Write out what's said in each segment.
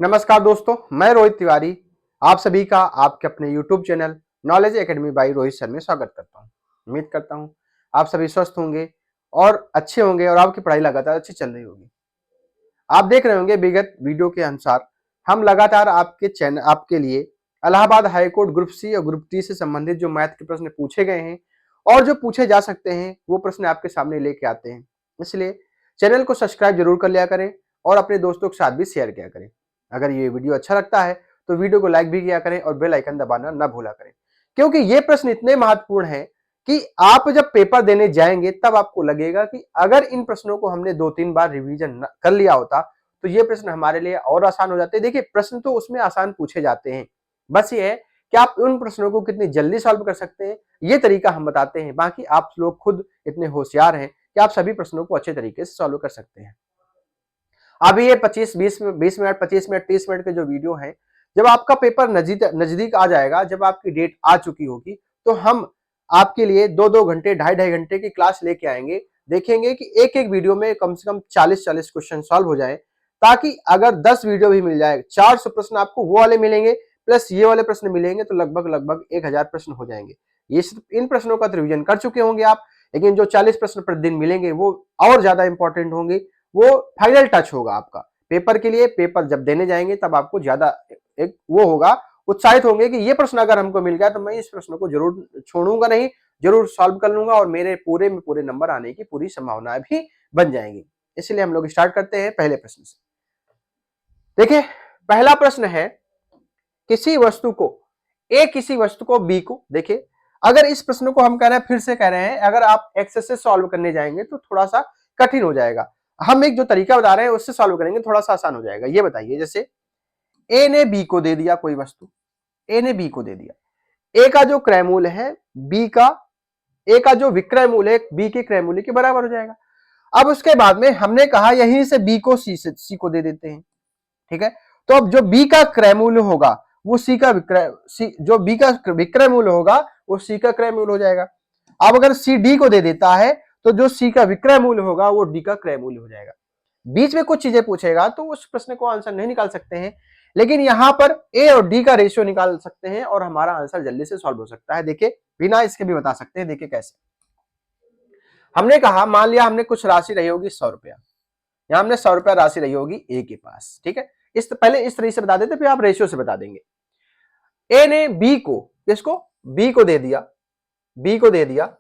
नमस्कार दोस्तों, मैं रोहित तिवारी आप सभी का आपके अपने YouTube channel Knowledge Academy by Rohit sir में स्वागत करता हूं। उम्मीद करता हूं आप सभी स्वस्थ होंगे और अच्छे होंगे और आपकी पढ़ाई लगातार अच्छी चल रही होगी। आप देख रहे होंगे विगत वीडियो के अनुसार हम लगातार आपके लिए Allahabad High Court group C और ग्रुप टी से संबंधित जो मैथ के प्रश्न पूछे गए हैं और जो पूछे जा सकते हैं वो प्रश्न आपके सामने लेके आते हैं। इसलिए चैनल को सब्सक्राइब जरूर कर लिया करें और अपने दोस्तों के साथ भी शेयर किया करें। अगर ये वीडियो अच्छा लगता है तो वीडियो को लाइक भी किया करें और बेल आइकन दबाना न भूला करें, क्योंकि ये प्रश्न इतने महत्वपूर्ण है कि आप जब पेपर देने जाएंगे तब आपको लगेगा कि अगर इन प्रश्नों को हमने 2-3 बार रिवीजन कर लिया होता तो ये प्रश्न हमारे लिए और आसान हो जाते। देखिए, प्रश्न तो उसमें आसान पूछे जाते हैं, बस ये है कि आप उन प्रश्नों को कितनी जल्दी सॉल्व कर सकते हैं, ये तरीका हम बताते हैं। बाकी आप लोग खुद इतने होशियार हैं कि आप सभी प्रश्नों को अच्छे तरीके से सॉल्व कर सकते हैं। अभी ये 20 मिनट 25 मिनट 30 मिनट के जो वीडियो है, जब आपका पेपर नजदीक आ जाएगा, जब आपकी डेट आ चुकी होगी, तो हम आपके लिए 2-2 घंटे 2.5-2.5 घंटे की क्लास लेके आएंगे। देखेंगे कि एक एक वीडियो में कम से कम 40-40 क्वेश्चन सॉल्व हो जाए, ताकि अगर 10 वीडियो भी मिल जाए, 400 प्रश्न आपको वो वाले मिलेंगे प्लस ये वाले प्रश्न मिलेंगे, तो लगभग लगभग 1000 प्रश्न हो जाएंगे। ये सिर्फ इन प्रश्नों का तो रिविजन कर चुके होंगे आप, लेकिन जो 40 प्रश्न प्रतिदिन मिलेंगे वो और ज्यादा इंपॉर्टेंट होंगे। वो फाइनल टच होगा आपका पेपर के लिए। पेपर जब देने जाएंगे तब आपको ज्यादा एक वो होगा, उत्साहित होंगे कि ये प्रश्न अगर हमको मिल गया तो मैं इस प्रश्न को जरूर छोड़ूंगा नहीं, जरूर सॉल्व कर लूंगा और मेरे पूरे में पूरे नंबर आने की पूरी संभावनाएं भी बन जाएंगी। इसलिए हम लोग स्टार्ट करते हैं पहले प्रश्न से। देखिए, पहला प्रश्न है, किसी वस्तु को ए किसी वस्तु को बी को, देखिए अगर इस प्रश्न को हम कह रहे हैं, फिर से कह रहे हैं, अगर आप एक्सेस से सॉल्व करने जाएंगे तो थोड़ा सा कठिन हो जाएगा। हम एक जो तरीका बता रहे हैं उससे सॉल्व करेंगे, थोड़ा सा आसान हो जाएगा। ये बताइए, जैसे ए ने बी को दे दिया कोई वस्तु, ए ने बी को दे दिया, ए का जो क्रय मूल्य है बी का, ए का जो विक्रय मूल्य है बी के क्रय मूल्य के बराबर हो जाएगा। अब उसके बाद में हमने कहा यहीं से बी को सी को दे देते हैं, ठीक है। तो अब जो बी का क्रय मूल्य होगा वो सी का विक्रय, जो बी का विक्रय मूल्य होगा वो सी का क्रय मूल्य हो जाएगा। अब अगर सी डी को दे देता है तो जो सी का विक्रय मूल्य होगा वो डी का क्रय मूल्य हो जाएगा। बीच में कुछ चीजें पूछेगा तो उस प्रश्न को आंसर नहीं निकाल सकते हैं, लेकिन यहां पर ए और डी का रेशियो निकाल सकते हैं और हमारा आंसर जल्दी से सॉल्व हो सकता है। देखिए, बिना इसके भी बता सकते हैं। देखिए कैसे, हमने कहा मान लिया हमने कुछ राशि रही होगी 100 रुपया, यहां हमने 100 रुपया राशि रही होगी ए के पास, ठीक है। पहले इस तरीके से बता देते, फिर आप रेशियो से बता देंगे। ए ने बी को, किसको, बी को दे दिया, बी को दे दिया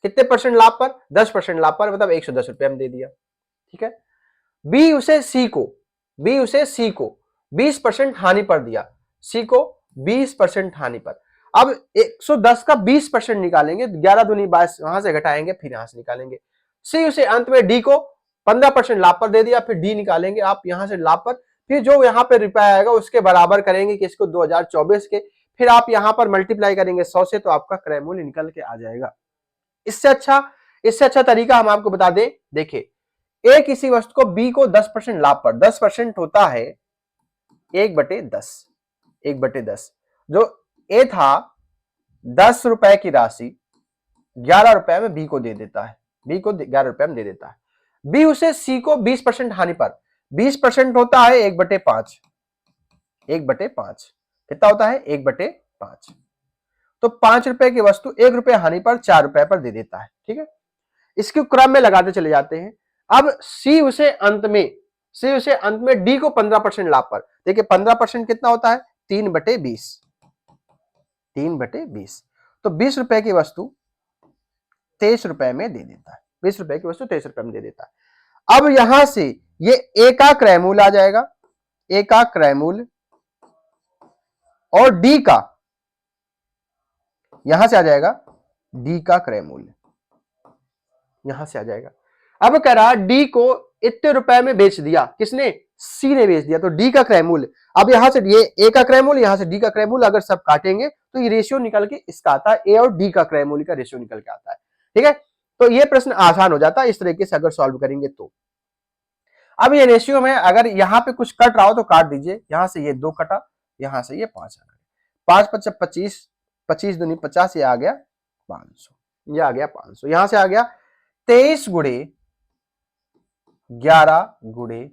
कितने परसेंट लाभ पर, 10% लाभ पर, मतलब 110 रुपया में दे दिया, ठीक है। बी उसे सी को, बी उसे सी को 20% हानि पर दिया, सी को 20% हानि पर। अब 110 का 20% निकालेंगे, 11 दूनी 22, वहां से घटाएंगे फिर यहां से निकालेंगे। सी उसे अंत में डी को 15% लाभ पर दे दिया, फिर डी निकालेंगे आप यहां से लाभ पर, फिर जो यहां पे रुपया आएगा उसके बराबर करेंगे किसको, 2024 के, फिर आप यहां पर मल्टीप्लाई करेंगे 100 से, तो आपका क्रय मूल्य निकल के आ जाएगा। इससे अच्छा तरीका हम आपको बता दें। देखिए, ए किसी वस्तु को बी को 10% लाभ पर, 10% होता है 1/10, 1/10। जो ए था 10 रुपए की राशि 11 रुपए में बी को दे देता है, बी को 11 रुपए में दे देता है। बी उसे सी को 20% हानि पर, 20% होता है 1/5, 1/5 कितना होता है, 1/5। तो 5 रुपए की वस्तु 1 रुपए हानि पर 4 रुपए पर दे देता है, ठीक है। इसके क्रम में लगाते चले जाते हैं। अब सी उसे अंत में डी को 15% लाभ पर, देखिए 15% कितना होता है, 3/20, 3/20। तो 20 रुपए की वस्तु 23 रुपए में दे देता है, 20 रुपए की वस्तु 23 रुपए में दे देता है। अब यहां से ये ए का क्रय मूल्य आ जाएगा, ए का क्रय मूल्य, और डी का यहां से आ जाएगा डी का क्रय मूल्य, यहां से आ जाएगा। अब कह रहा डी को इतने रुपए में बेच दिया, किसने, सी ने बेच दिया, तो डी का क्रय मूल्य। अब यहां से ये ए का क्रय मूल्य, यहां से डी का क्रय मूल्य, अगर सब काटेंगे तो ये रेशियो निकल के इसका आता है, ए और डी का क्रय मूल्य का रेशियो निकल के आता है, ठीक है। तो ये प्रश्न आसान हो जाता है इस तरीके से अगर सॉल्व करेंगे तो। अब ये रेशियो में अगर यहाँ पे कुछ कट रहा हो तो काट दीजिए, यहां से ये 2 कटा, यहां से ये 5 आ गया, 5 × 25, 25 दूनी 50, ये आ गया 500, ये आ गया 500, यहां से आ गया 23 × 11 ×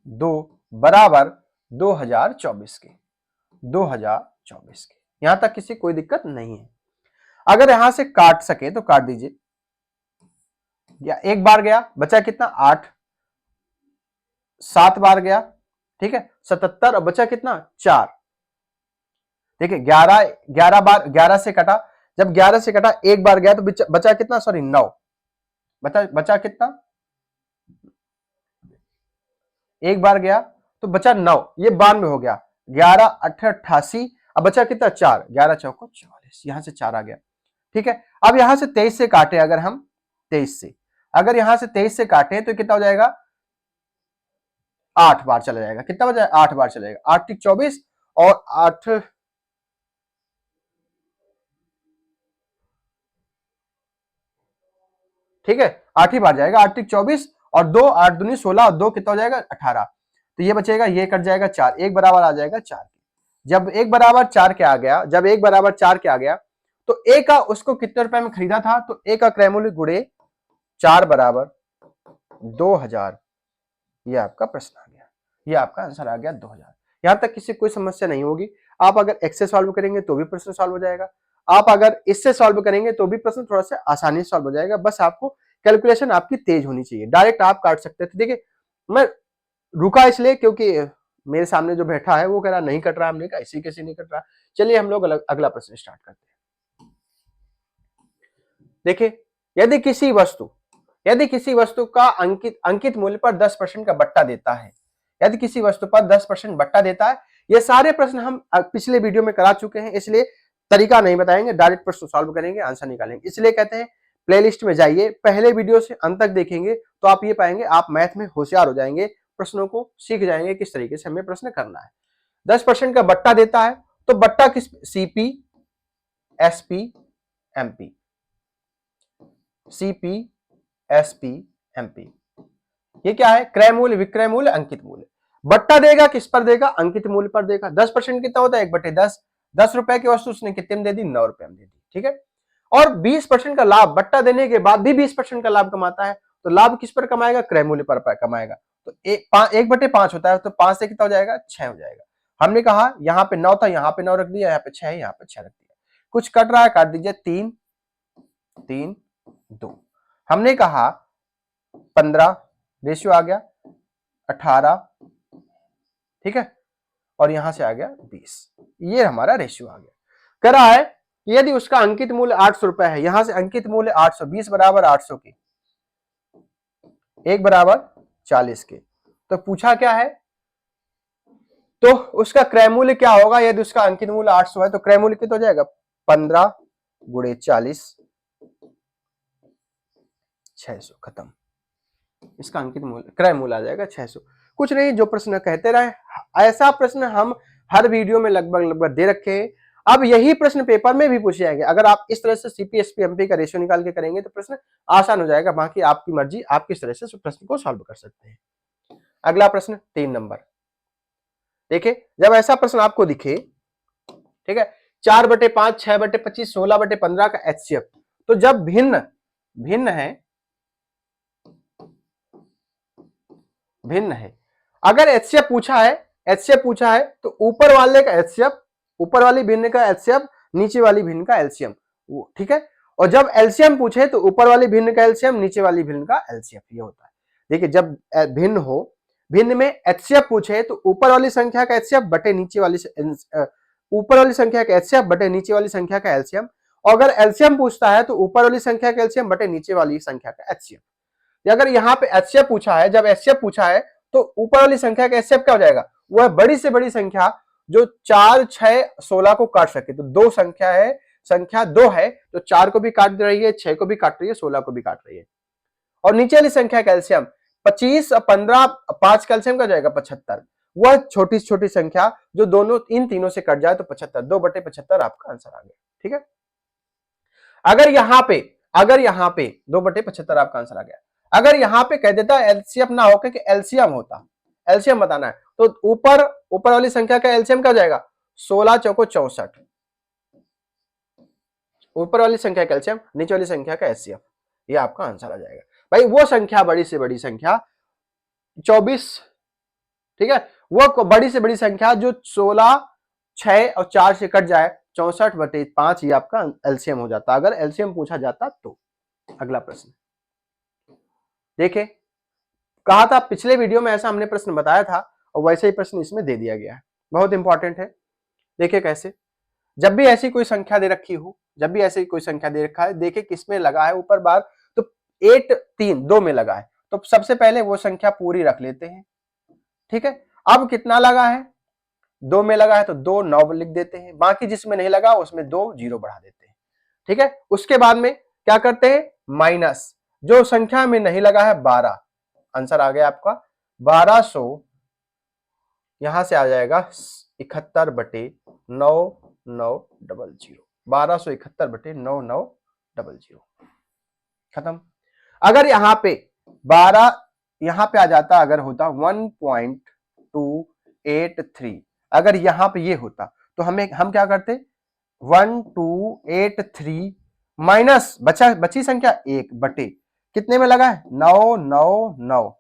2 बराबर 2024 के, 2024 के। यहां तक किसी कोई दिक्कत नहीं है। अगर यहां से काट सके तो काट दीजिए। या एक बार गया, बचा कितना 8, 7 बार गया, ठीक है 77, और बचा कितना 4। देखिए 11 बार 11 से कटा, जब 11 से कटा एक बार गया तो बचा कितना, सॉरी 9, बचा कितना, एक बार गया तो बचा 9, ये 92 हो गया। 11 8 88, अब बचा कितना 4, 11 चौको 44, यहां से 4 आ गया, ठीक है। अब यहां से 23 से काटे, अगर हम 23 से, अगर यहां से 23 से काटे तो कितना हो जाएगा, 8 बार चला जाएगा। कितना बचा, 8 बार चलेगा, 8 × 24 और 8, ठीक है 8 ही बार जाएगा, 8 × 24 और 2, 8 दूनी 16 और 2 कितना हो जाएगा 18। तो ये बचेगा, ये कट जाएगा 4, एक बराबर आ जाएगा 4। जब एक बराबर 4 के आ गया, जब एक बराबर 4 के आ गया तो ए का उसको कितने रुपए में खरीदा था, तो ए का क्रय मूल्य गुणे 4 बराबर 2000। ये आपका प्रश्न आ गया, ये आपका आंसर आ गया 2000। यहां तक किसी कोई समस्या नहीं होगी। आप अगर एक्स से सॉल्व करेंगे तो भी प्रश्न सॉल्व हो जाएगा, आप अगर इससे सॉल्व करेंगे तो भी प्रश्न थोड़ा सा आसानी से सॉल्व हो जाएगा। बस आपको कैलकुलेशन आपकी तेज होनी चाहिए। डायरेक्ट आप काट सकते थे। देखिए मैं रुका इसलिए क्योंकि मेरे सामने जो बैठा है वो कह रहा नहीं कट रहा, हमने कहा इसी कैसे नहीं कट रहा। चलिए हम लोग अगला प्रश्न स्टार्ट करते हैं। देखिए यदि किसी वस्तु का अंकित मूल्य पर 10% का बट्टा देता है, यदि किसी वस्तु पर 10% बट्टा देता है, ये सारे प्रश्न हम पिछले वीडियो में करा चुके हैं, इसलिए तरीका नहीं बताएंगे, डायरेक्ट प्रश्न सॉल्व करेंगे, आंसर निकालेंगे। इसलिए कहते हैं प्लेलिस्ट में जाइए, पहले वीडियो से अंत तक देखेंगे तो आप ये पाएंगे आप मैथ में होशियार हो जाएंगे, प्रश्नों को सीख जाएंगे किस तरीके से हमें प्रश्न करना है। 10% का बट्टा देता है तो बट्टा किस, CP SP MP, CP SP MP, ये क्या है, क्रय मूल्य, विक्रय मूल्य, अंकित मूल्य। बट्टा देगा किस पर देगा, अंकित मूल्य पर देगा। 10% कितना होता है, 1/10, 10 रुपए की वस्तु उसने कितने में दे दी, 9 रुपए में दे दी, ठीक है। और 20% का लाभ, बट्टा देने के बाद भी 20% का लाभ कमाता है, तो लाभ किस पर कमाएगा, क्रय मूल्य पर कमाएगा। तो 1/5 होता है, तो 5 से कितना हो जाएगा, 6 हो जाएगा। हमने कहा यहाँ पे 9 था, यहाँ पे 9 रख दिया, यहाँ पे 6 है, यहाँ पे 6 रख दिया। कुछ कट रहा है, काट दीजिए, 3 3 2। हमने कहा 15 रेशियो आ गया, 18, ठीक है, और यहां से आ गया 20, ये हमारा रेशियो आ गया। कह रहा है यदि उसका अंकित मूल्य 800 रुपए है, यहां से अंकित मूल्य 800, 20 बराबर 800 के, 1 बराबर 40 के, तो पूछा क्या है, तो उसका क्रय मूल्य क्या होगा। यदि उसका अंकित मूल्य 800 है तो क्रय मूल्य कितना हो जाएगा, 15 × 40, 600, खत्म। इसका अंकित मूल्य, क्रय मूल्य आ जाएगा 600। कुछ नहीं, जो प्रश्न कहते रहे, ऐसा प्रश्न हम हर वीडियो में लगभग दे रखे हैं। अब यही प्रश्न पेपर में भी पूछे जाएंगे। अगर आप इस तरह से सीपीएसपी एमपी का रेशियो निकाल के करेंगे तो प्रश्न आसान हो जाएगा। बाकी आपकी मर्जी, आप किस तरह से प्रश्न को सॉल्व कर सकते हैं। अगला प्रश्न 3 नंबर, देखिए जब ऐसा प्रश्न आपको दिखे, ठीक है, 4/5, 6/25, 16/15 का एचसीएफ, तो जब भिन्न है, अगर एचसीएफ पूछा है तो ऊपर वाले का एचसीएफ, ऊपर वाली भिन्न का एचसीएफ, नीचे वाली भिन्न का एलसीएम, ठीक है। और जब एलसीएम पूछे तो ऊपर वाली भिन्न का एलसीएम, नीचे वाली भिन्न का एलसीएफ, ये होता है। देखिए जब भिन्न हो, भिन्न में एचसीएफ पूछे तो ऊपर वाली संख्या का एचसीएफ बटे नीचे वाली, ऊपर वाली संख्या का एचसीएफ बटे नीचे वाली संख्या का एलसीएम। और अगर एलसीएम पूछता है तो ऊपर वाली संख्या का एलसीएम बटे नीचे वाली संख्या का एचसीएफ। अगर यहाँ पे एचसीएफ पूछा है, जब एचसीएफ पूछा है तो ऊपर वाली संख्या का एचसीएफ क्या हो जाएगा, वह बड़ी से बड़ी संख्या जो 4, 6, 16 को काट सके। तो दो संख्या है, संख्या 2 है तो 4 को भी काट रही है, 6 को भी काट रही है, 16 को भी काट रही है। और नीचे वाली संख्या का एलसीएम 25, 15, 5 का एलसीएम क्या हो जाएगा, 75। वह छोटी से छोटी संख्या जो दोनों इन तीनों से कट जाए तो 75, 2/75 आपका आंसर आ गया, ठीक है। अगर यहाँ पे 2/75 आपका आंसर आ गया। अगर यहाँ पे कह देता एलसीएम ना होकर कि एलसीएम होता, एलसीएम बताना है, तो ऊपर वाली संख्या का एलसीएम क्या हो जाएगा, 16 चौको 64, ऊपर वाली संख्या का एलसीएम, नीचे वाली संख्या का एचसीएफ, ये आपका आंसर आ जाएगा। भाई वो संख्या, बड़ी से बड़ी संख्या 24, ठीक है, वो बड़ी से बड़ी संख्या जो 16, 6 और 4 से कट जाए, 64/5 ये आपका एलसीएम हो जाता अगर एलसीएम पूछा जाता तो। अगला प्रश्न देखिए, कहा था पिछले वीडियो में ऐसा हमने प्रश्न बताया था और वैसे ही प्रश्न इसमें दे दिया गया है, बहुत इंपॉर्टेंट है। देखिए कैसे, जब भी ऐसी कोई संख्या दे रखी हो, जब भी ऐसी कोई संख्या दे रखा है, देखिए किसमें लगा है ऊपर बार, तो 8 3 2 में लगा है, तो सबसे पहले वो संख्या पूरी रख लेते हैं। ठीक है, अब कितना लगा है, 2 में लगा है तो 2 9 लिख देते हैं, बाकी जिसमें नहीं लगा उसमें 2 0 बढ़ा देते हैं। ठीक है, उसके बाद में क्या करते हैं, माइनस जो संख्या में नहीं लगा है 12, आंसर आ गया आपका 1200, यहां से आ जाएगा 71/9900, 1271/9900 खत्म। अगर यहां पे 12 यहां पे आ जाता, अगर होता 1.283, अगर यहां पे ये होता तो हम क्या करते, 1283 माइनस बची संख्या 1 बटे कितने में लगा है 999,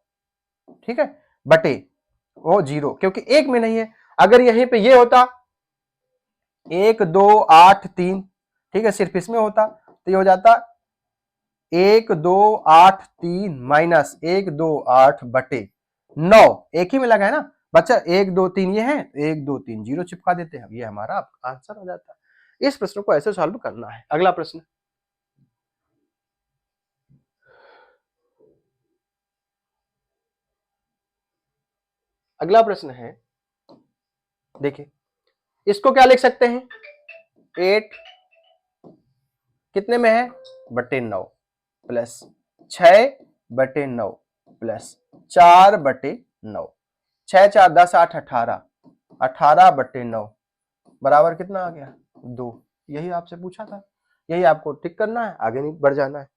ठीक है, बटे वो 0 क्योंकि 1 में नहीं है। अगर यहीं पे ये होता 1283, ठीक है, सिर्फ इसमें होता तो ये हो जाता 1283 माइनस 128 बटे 9, एक ही में लगा है ना, बच्चा 1 2 3 ये है, 1 2 3 0 चिपका देते हैं, ये हमारा आंसर हो जाता है। इस प्रश्न को ऐसे सॉल्व करना है। अगला प्रश्न, अगला प्रश्न है, देखिए इसको क्या लिख सकते हैं, 8 कितने में है बटे 9 प्लस 6/9 प्लस 4/9, 6 4 10 8 18, 18/9 बराबर कितना आ गया 2। यही आपसे पूछा था, यही आपको टिक करना है, आगे नहीं बढ़ जाना है।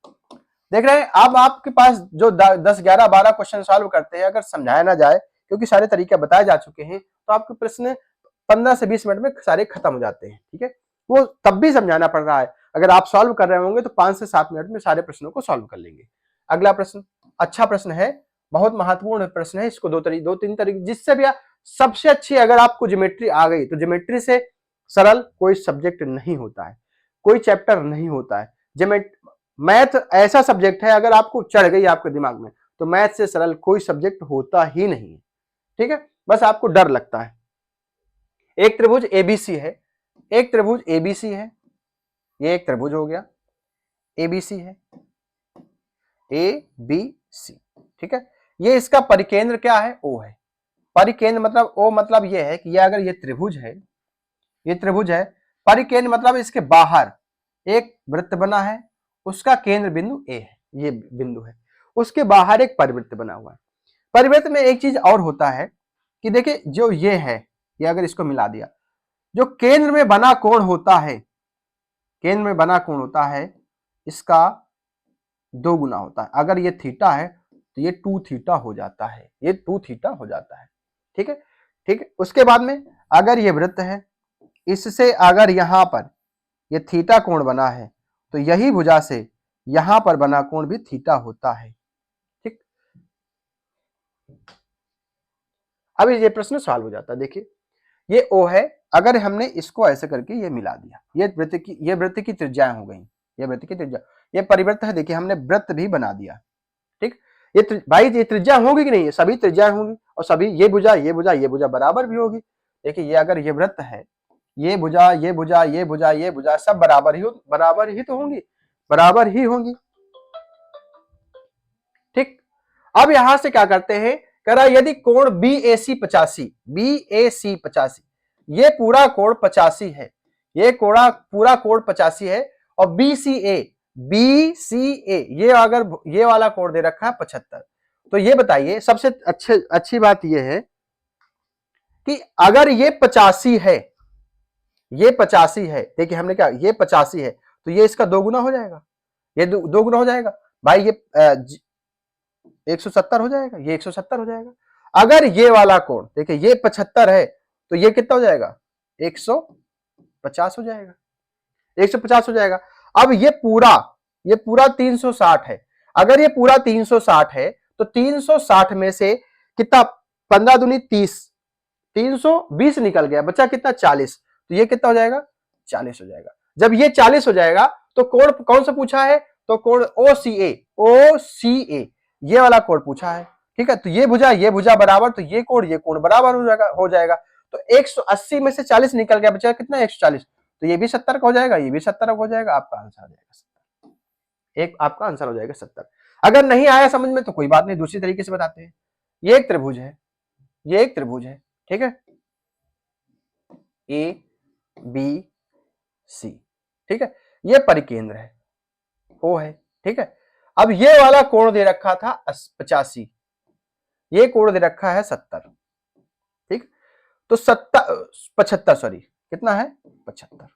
देख रहे हैं, अब आपके पास जो 10 11 12 क्वेश्चन सॉल्व करते हैं, अगर समझाया ना जाए क्योंकि सारे तरीके बताए जा चुके हैं, तो आपके प्रश्न 15 से 20 मिनट में सारे खत्म हो जाते हैं। ठीक है, वो तब भी समझाना पड़ रहा है, अगर आप सॉल्व कर रहे होंगे तो 5 से 7 मिनट में सारे प्रश्नों को सॉल्व कर लेंगे। अगला प्रश्न अच्छा प्रश्न है, बहुत महत्वपूर्ण प्रश्न है, इसको दो तीन तरीके जिससे भी सबसे अच्छी, अगर आपको ज्योमेट्री आ गई तो ज्योमेट्री से सरल कोई सब्जेक्ट नहीं होता है, कोई चैप्टर नहीं होता है। मैथ ऐसा सब्जेक्ट है, अगर आपको चढ़ गई आपके दिमाग में तो मैथ से सरल कोई सब्जेक्ट होता ही नहीं है। ठीक है, बस आपको डर लगता है। एक त्रिभुज एबीसी है, एक त्रिभुज एबीसी है, ये एक त्रिभुज हो गया, एबीसी है, ए बी सी, ठीक है, ये इसका परिकेंद्र क्या है, ओ है। परिकेंद्र मतलब ओ, मतलब ये है कि ये अगर ये त्रिभुज है, ये त्रिभुज है, परिकेंद्र मतलब इसके बाहर एक वृत्त बना है, उसका केंद्र बिंदु ए है, ये बिंदु है, उसके बाहर एक परिवृत्त बना हुआ है। परिवृत्त में एक चीज और होता है कि देखिए जो ये है, ये अगर इसको मिला दिया, जो केंद्र में बना कोण होता है, केंद्र में बना कोण होता है, इसका 2 गुना होता है। अगर ये थीटा है तो ये 2 थीटा हो जाता है, ये 2 थीटा हो जाता है। ठीक है, ठीक है, उसके बाद में अगर ये वृत्त है, इससे अगर यहां पर ये थीटा कोण बना है तो यही भुजा से यहां पर बना कोण भी थीटा होता है। ठीक, अभी ये प्रश्न सॉल्व हो जाता है। देखिए ये O है, अगर हमने इसको ऐसे करके ये मिला दिया, ये वृत्त की त्रिज्याएं हो गई, ये वृत्त की त्रिज्या, ये परिवृत्त है, देखिए हमने वृत्त भी बना दिया। ठीक, ये भाई ये त्रिज्या होगी कि नहीं, सभी त्रिज्याएं होंगी और सभी ये भुजा ये भुजा ये भुजा बराबर भी होगी। देखिए ये अगर ये वृत्त है, ये भुजा ये भुजा ये भुजा ये भुजा सब बराबर ही तो होंगी, बराबर ही होंगी। ठीक, अब यहां से क्या करते हैं, कह रहा यदि कोण BAC 85, ये पूरा कोण 85 है, ये पूरा कोण 85 है, और BCA ये अगर ये वाला कोण दे रखा है 75, तो ये बताइए सबसे अच्छी बात ये है कि अगर ये 85 है, ये 85 है, देखिए हमने क्या, ये 85 है तो ये इसका 2 गुना हो जाएगा, ये 2 गुना हो जाएगा भाई, ये 170 हो जाएगा, ये 170 हो जाएगा। अगर ये वाला कोण देखिए ये 75 है तो ये कितना हो जाएगा, 150 हो जाएगा, 150 हो जाएगा। अब ये पूरा 360 है, अगर ये पूरा 360 है तो 360 में से कितना, 15 दूनी 30, 320 निकल गया, बचा कितना 40, तो ये कितना हो जाएगा 40 हो जाएगा। जब ये 40 हो जाएगा तो कोण कौन सा पूछा है, तो कोण OCA, OCA ये वाला कोण पूछा है, ठीक है। तो ये भुजा बराबर, तो ये कोण बराबर हो जाएगा। तो 180 में से 40 निकल गया, बचा कितना 140, तो ये भी 70 का हो जाएगा, ये भी 70 का हो जाएगा, आपका आंसर आ जाएगा 70। एक आपका आंसर हो जाएगा 70। अगर नहीं आया समझ में तो कोई बात नहीं, दूसरी तरीके से बताते हैं। ये एक त्रिभुज है, ये एक त्रिभुज है, ठीक है, ABC, ठीक है, ये परिकेंद्र है, O है, ठीक है। अब ये वाला कोण दे रखा था 85, ये कोण दे रखा है 70, ठीक। तो 75 सॉरी, कितना है 75,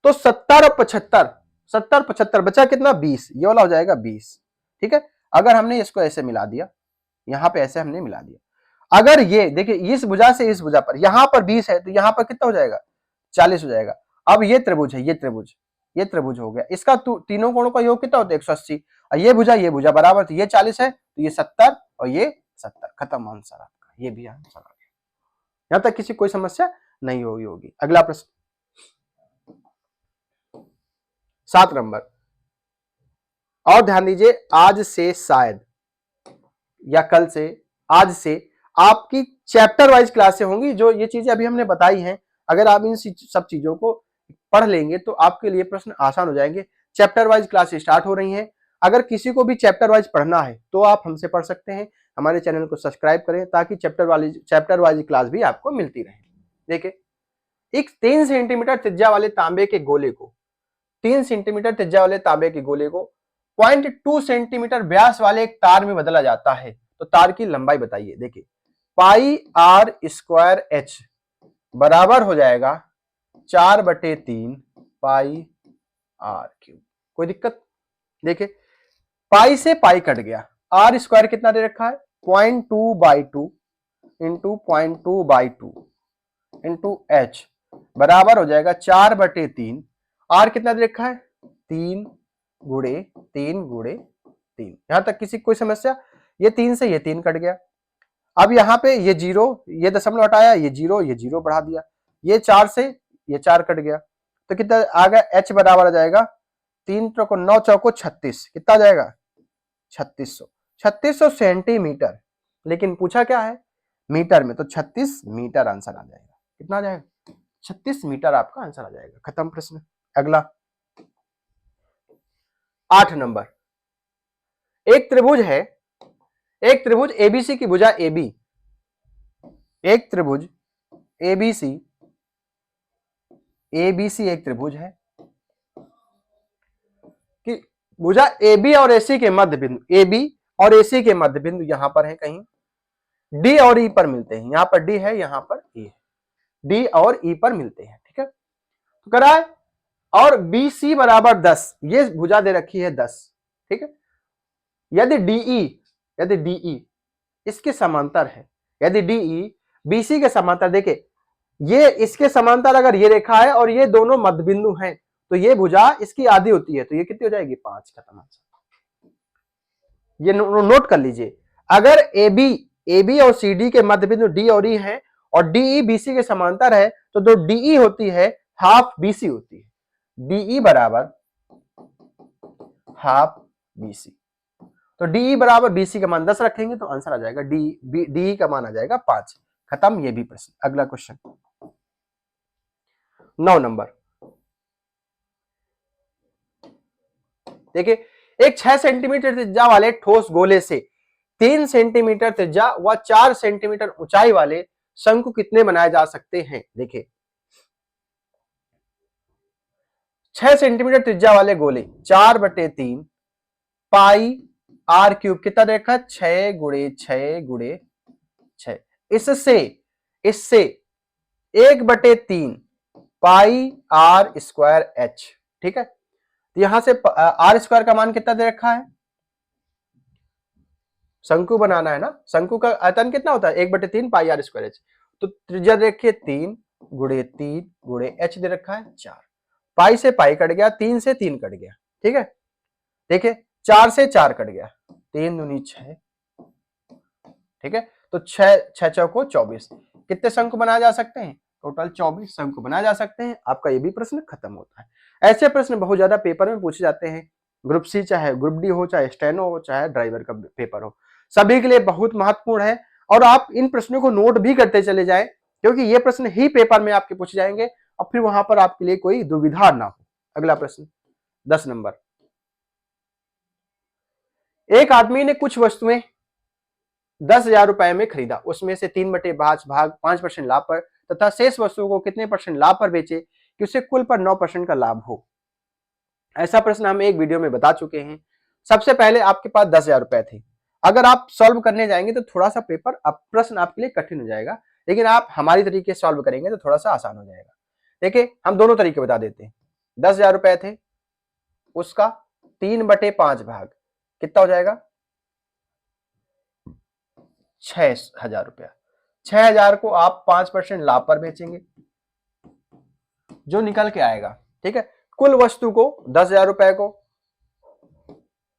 तो 70 और 75, 70 75 बचा कितना 20, ये वाला हो जाएगा 20, ठीक है। अगर हमने इसको ऐसे मिला दिया, यहां पे ऐसे हमने मिला दिया, अगर ये देखिए इस भुजा से इस भुजा पर, यहां पर 20 है तो यहां पर कितना हो जाएगा 40 हो जाएगा। अब ये त्रिभुज है, ये त्रिभुज हो गया, इसका तीनों कोणों का योग कितना होता है 180, और ये भुजा बराबर, तो ये 40 है तो ये 70 और ये 70, खत्म आंसर आपका, ये भी आंसर आ गया। यहां तक किसी कोई समस्या नहीं होगी। अगला प्रश्न 7 नंबर, और ध्यान दीजिए, आज से शायद या कल से, आज से आपकी चैप्टर वाइज क्लासें होंगी। जो ये चीजें अभी हमने बताई हैं, अगर आप इन सब चीजों को पढ़ लेंगे तो आपके लिए प्रश्न आसान हो जाएंगे। चैप्टर वाइज क्लासेस स्टार्ट हो रही हैं। अगर किसी को भी चैप्टर वाइज पढ़ना है तो आप हमसे पढ़ सकते हैं। हमारे चैनल को सब्सक्राइब करें ताकि चैप्टर वाइज क्लास भी आपको मिलती रहे। देखिए, एक 3 सेंटीमीटर त्रिज्या वाले तांबे के गोले को 3 सेंटीमीटर त्रिज्या वाले तांबे के गोले को 0.2 सेंटीमीटर व्यास वाले एक तार में बदला जाता है, तो तार की लंबाई बताइए। देखिए, पाई आर स्क्वायर एच बराबर हो जाएगा 4/3 पाई आर क्यूब। कोई दिक्कत? देखिए, पाई से पाई कट गया, आर स्क्वायर कितना दे रखा है 0.2/2 इंटू 0.2/2 इंटू एच बराबर हो जाएगा 4/3। आर कितना दे रखा है 3 गुणे 3। यहां तक किसी कोई समस्या? ये 3 से ये 3 कट गया। अब यहाँ पे ये 0, ये दशमलव हटाया, ये 0 बढ़ा दिया, ये 4 से ये 4 कट गया, तो कितना आ गया h बराबर आ जाएगा 3 चौको 9 चौको 36, कितना आ जाएगा 3600 सेंटीमीटर। लेकिन पूछा क्या है मीटर में, तो 36 मीटर आंसर आ जाएगा। कितना आ जाएगा 36 मीटर आपका आंसर आ जाएगा। खत्म प्रश्न। अगला 8 नंबर, एक त्रिभुज है, एक त्रिभुज एबीसी की भुजा AB, एक त्रिभुज एबीसी एक त्रिभुज है कि भुजा AB और AC के मध्य बिंदु, AB और AC के मध्य बिंदु यहां पर है, कहीं D और E पर मिलते हैं। यहां पर D है, यहां पर E है, D और E पर मिलते हैं, ठीक है। तो करा है, और BC बराबर 10, ये भुजा दे रखी है 10, ठीक है। यदि DE इसके समांतर है, यदि DE BC के समांतर, देखे ये इसके समांतर अगर ये रेखा है और ये दोनों मध्य बिंदु हैं, तो ये भुजा इसकी आधी होती है, तो ये कितनी हो जाएगी 5। खत्म आंसर। ये नोट कर लीजिए, अगर AB और CD के मध्य बिंदु D और E है और DE BC के समांतर है, तो जो DE होती है हाफ BC होती है। DE बराबर हाफ BC, तो DE बराबर BC का मान 10 रखेंगे तो आंसर आ जाएगा DE का मान आ जाएगा 5। खत्म ये भी प्रश्न। अगला क्वेश्चन 9 नंबर, देखिए, एक 6 सेंटीमीटर त्रिज्या वाले ठोस गोले से 3 सेंटीमीटर त्रिज्या व 4 सेंटीमीटर ऊंचाई वाले शंकु कितने बनाए जा सकते हैं? देखिए, 6 सेंटीमीटर त्रिज्या वाले गोले 4/3 पाई आर क्यूब कितना देखा 6 गुणे 6 गुणे 6, इससे 1/3 पाई आर स्क्वायर एच, ठीक है। तो यहां से आर स्क्वायर का मान कितना दे रखा है, शंकु बनाना है ना, शंकु का आयतन कितना होता है 1/3 पाई आर स्क्वायर एच, तो त्रिज्या देखिए 3 गुणे एच दे रखा है 4, पाई से पाई कट गया, 3 से 3 कट गया, ठीक है। देखिए 4 से 4 कट गया, 3 दूनी 6, ठीक है। तो तो 6 चौको 24, कितने शंकु बनाए जा सकते हैं? टोटल 24 शंकु बनाए जा सकते हैं। आपका ये भी प्रश्न खत्म होता है। ऐसे प्रश्न बहुत ज्यादा पेपर में पूछे जाते हैं, ग्रुप सी चाहे ग्रुप डी हो, चाहे स्टेनो हो, चाहे ड्राइवर का पेपर हो, सभी के लिए बहुत महत्वपूर्ण है। और आप इन प्रश्नों को नोट भी करते चले जाएं, क्योंकि ये प्रश्न ही पेपर में आपके पूछे जाएंगे और फिर वहां पर आपके लिए कोई दुविधा ना हो। अगला प्रश्न 10 नंबर, एक आदमी ने कुछ वस्तुएं 10,000 रुपए में खरीदा, उसमें से 3/5 लाभ पर तथा शेष वस्तुओं को कितने % लाभ पर बेचे कि उसे कुल पर 9% का लाभ हो। ऐसा प्रश्न हम एक वीडियो में बता चुके हैं। सबसे पहले आपके पास 10,000 रुपए थे, अगर आप सॉल्व करने जाएंगे तो थोड़ा सा पेपर प्रश्न आपके लिए कठिन हो जाएगा, लेकिन आप हमारी तरीके से सॉल्व करेंगे तो थोड़ा सा आसान हो जाएगा। देखिए हम दोनों तरीके बता देते हैं। 10,000 रुपए थे, उसका 3/5 भाग कितना हो जाएगा? 6,000 रुपया। 6,000 को आप 5% लाभ पर बेचेंगे, जो निकल के आएगा, ठीक है। कुल वस्तु को 10,000 रुपए को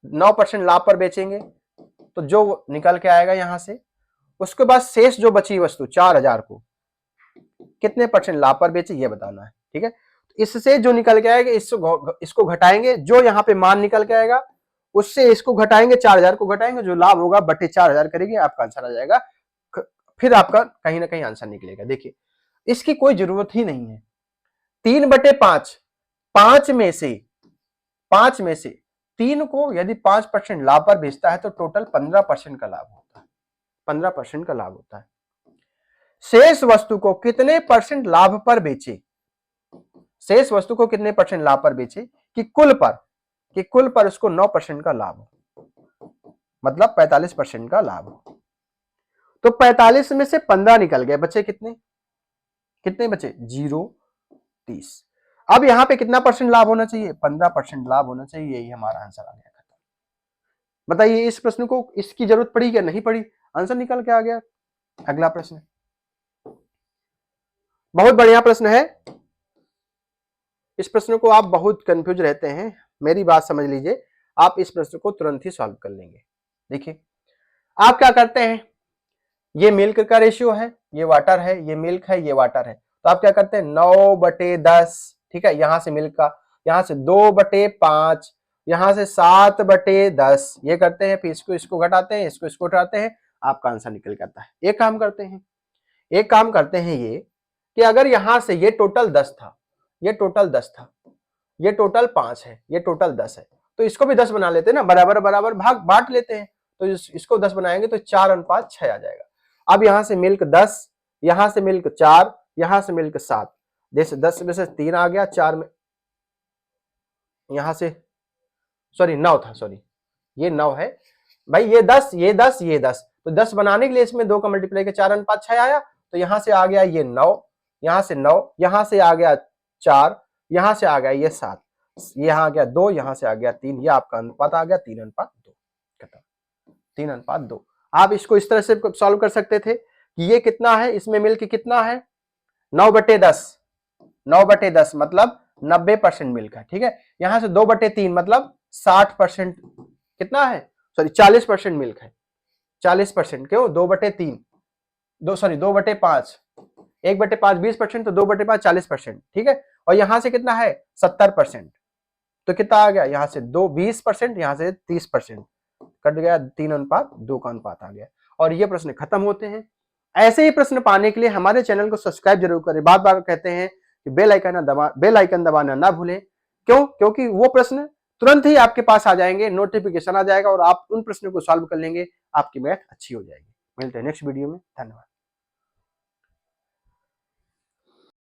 9% लाभ पर बेचेंगे, तो जो निकल के आएगा यहां से, उसके बाद शेष जो बची वस्तु 4,000 को कितने % लाभ पर बेचे ये बताना है, ठीक है। इससे जो निकल के आएगा इसको घटाएंगे, जो यहाँ पे मान निकल के आएगा उससे इसको घटाएंगे, 4,000 को घटाएंगे, जो लाभ होगा बटे 4,000 करेंगे, आपका आंसर आ जाएगा। फिर आपका कहीं ना कहीं आंसर निकलेगा। देखिए इसकी कोई जरूरत ही नहीं है। 3/5, 5 में से 3 को यदि 5% लाभ पर बेचता है तो टोटल 15% का लाभ होता है, 15% का लाभ होता है। शेष वस्तु को कितने % लाभ पर बेचे, शेष वस्तु को कितने % लाभ पर बेचे कि कुल पर उसको 9% का लाभ हो, मतलब 45% का लाभ हो। तो 45 में से 15 निकल गए, बचे कितने बचे? 0, 30। अब यहां पे कितना % लाभ होना चाहिए? 15% लाभ होना चाहिए। यही हमारा आंसर आ गया। खत्म। बताइए इस प्रश्न को इसकी जरूरत पड़ी क्या नहीं पड़ी? आंसर निकल के आ गया। अगला प्रश्न, बहुत बढ़िया प्रश्न है। इस प्रश्न को आप बहुत कंफ्यूज रहते हैं, मेरी बात समझ लीजिए, आप इस प्रश्न को तुरंत ही सॉल्व कर लेंगे। देखिए आप क्या करते हैं, ये मिल्क का रेशियो है, ये वाटर है, ये मिल्क है, ये वाटर है, तो आप क्या करते हैं 9/10, ठीक है। यहां से मिल्क का, यहां से 2/5, यहां से 7/10, ये करते हैं, फिर इसको घटाते हैं, इसको घटाते हैं, आपका आंसर निकल जाता है। एक काम करते हैं ये कि अगर यहां से ये टोटल 10 था, ये टोटल 5 है, ये टोटल 10 है, तो इसको भी 10 बना लेते हैं ना, बराबर बराबर भाग बांट लेते हैं, तो इसको 10 बनाएंगे तो 4:6 आ जाएगा। अब यहां से मिल्क 10, यहां से मिल्क 4, यहां से मिल्क 7, जैसे 10 में से 3 आ गया, 4 में यहां से 9 था, ये 9 है भाई, ये 10, ये 10, ये 10, तो 10 बनाने के लिए इसमें 2 का मल्टीप्लाई किया, 4:6 आया, तो यहां से आ गया ये 9, यहां से 9, यहां से आ गया 4, यहां से आ गया ये 7, यहां आ गया 2, यहां से आ गया 3, ये आपका अनुपात आ गया 3:2। खत्म, 3:2। आप इसको इस तरह से सॉल्व कर सकते थे कि ये कितना है, इसमें मिल्क कितना है 9/10, 9/10 मतलब 90% मिल्क है, ठीक है। यहां से 2/3 मतलब 60% कितना है, 40% मिल्क है, 40%, क्यों 2/3, 2/5, 1/5 20%, तो 2/5 40%, ठीक है। और यहां से कितना है 70%, तो कितना आ गया, यहां से 20%, यहां से 30%, कट गया, 3:2 का अनुपात आ गया। और ये प्रश्न खत्म होते हैं। ऐसे ही प्रश्न पाने के लिए हमारे चैनल को सब्सक्राइब जरूर करें। बार बार कहते हैं कि बेल आइकन दबाना ना भूलें, क्योंकि वो प्रश्न तुरंत ही आपके पास आ जाएंगे, नोटिफिकेशन आ जाएगा और आप उन प्रश्नों को सॉल्व कर लेंगे, आपकी मैथ अच्छी हो जाएगी। मिलते हैं नेक्स्ट वीडियो में, धन्यवाद।